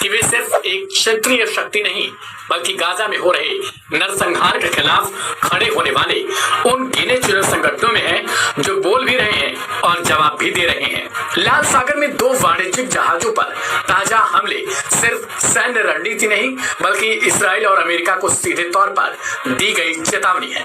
कि वे सिर्फ एक क्षेत्रीय शक्ति नहीं बल्कि गाजा में हो रहे नरसंहार के खिलाफ खड़े होने वाले उन गिने चुने संगठनों में हैं जो बोल भी रहे हैं और जवाब भी दे रहे हैं। लाल सागर में 2 वाणिज्यिक जहाजों पर ताजा हमले सिर्फ सैन्य रणनीति नहीं बल्कि इसराइल और अमेरिका को सीधे तौर पर दी गई चेतावनी है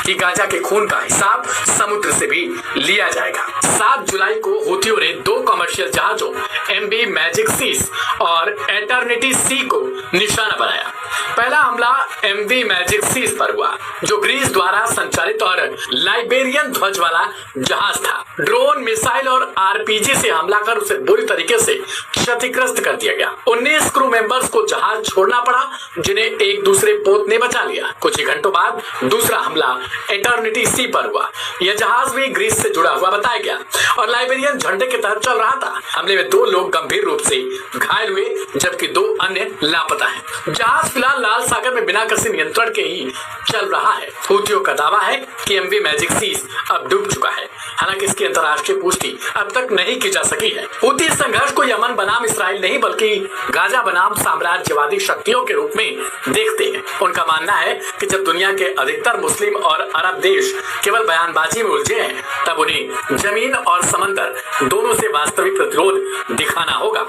कि गाजा के खून का हिसाब समुद्र से भी लिया जाएगा। 7 जुलाई को हूथियों ने 2 कमर्शियल जहाजों MV मैजिक सीस और एटर्निटी सी को निशाना बनाया। पहला हमला MV मैजिक सीस पर हुआ जो ग्रीस द्वारा संचालित और लाइबेरियन ध्वज वाला जहाज था। ड्रोन, मिसाइल और RPG से हमला कर उसे बुरी तरीके से क्षतिग्रस्त कर दिया गया। 19 क्रू मेंबर्स को जहाज छोड़ना पड़ा जिन्हें एक दूसरे पोत ने बचा लिया। कुछ ही घंटों बाद दूसरा हमला एटर्निटी सी पर हुआ। यह जहाज भी ग्रीस से जुड़ा हुआ बताया गया और लाइबेरियन झंडे के तहत चल रहा था। हमले में 2 लोग गंभीर रूप से घायल हुए जबकि 2 अन्य लापता हैं। जहाज फिलहाल लाल सागर में बिना किसी नियंत्रण के ही चल रहा है। हूथियों का दावा है कि MV मैजिक सीस अब डूब चुका है, हालांकि इसकी अंतर्राष्ट्रीय पुष्टि अब तक नहीं की जा सकी है। हूथी संघर्ष को यमन बनाम इसराइल नहीं बल्कि गाजा बनाम साम्राज्यवादी शक्तियों के रूप में देखते हैं। उनका मानना है कि जब दुनिया के अधिकतर मुस्लिम और अरब देश केवल बयानबाजी में उलझे हैं तब उन्हें जमीन और समंदर दोनों से वास्तविक प्रतिरोध दिखाना होगा।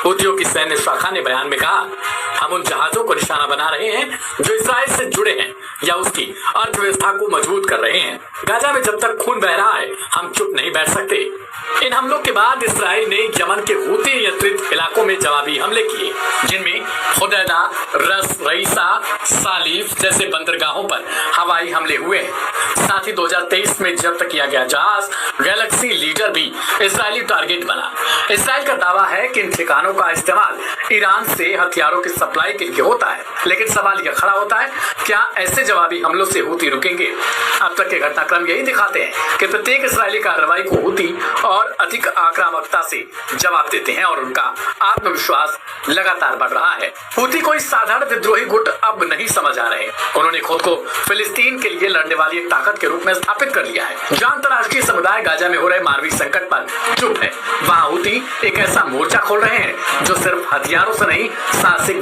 हूथियों की सैन्य शाखा ने बयान में कहा, हम उन जहाजों को निशाना बना रहे हैं जो इसराइल से जुड़े हैं या उसकी अर्थव्यवस्था को मजबूत कर रहे हैं। गाजा में जब तक खून बह रहा है हम चुप नहीं बैठ सकते। इन हमलों के बाद इसराइल ने यमन के हूती नियंत्रित इलाकों में जवाबी हमले किए जिनमें खुदैदा, रस, रईसा, सालिफ जैसे बंदरगाहों पर हवाई हमले हुए। साथ ही 2023 में जब्त किया गया जहाज गैलेक्सी लीडर भी इसराइली टारगेट बना। इसराइल का दावा है कि इन ठिकानों का इस्तेमाल ईरान से हथियारों की सप्लाई के लिए होता है, लेकिन सवाल यह खड़ा होता है क्या ऐसे जवाबी हमलों से हूती रुकेंगे? अब तक के घटनाक्रम यही दिखाते हैं कि प्रत्येक इसराइली कार्रवाई को हूती और अधिक आक्रामकता से जवाब देते हैं और उनका आत्मविश्वास लगातार बढ़ रहा है। हूती कोई साधारण विद्रोही गुट अब नहीं समझ आ रहे। उन्होंने खुद को फिलिस्तीन के लिए लड़ने वाली एक ताकत के रूप में स्थापित कर लिया है। जहां अंतर्राष्ट्रीय समुदाय गाजा में हो रहे मानवीय संकट पर चुप है, वहां हूती एक ऐसा मोर्चा खोल रहे हैं जो सिर्फ हथियारों से नहीं साहसिक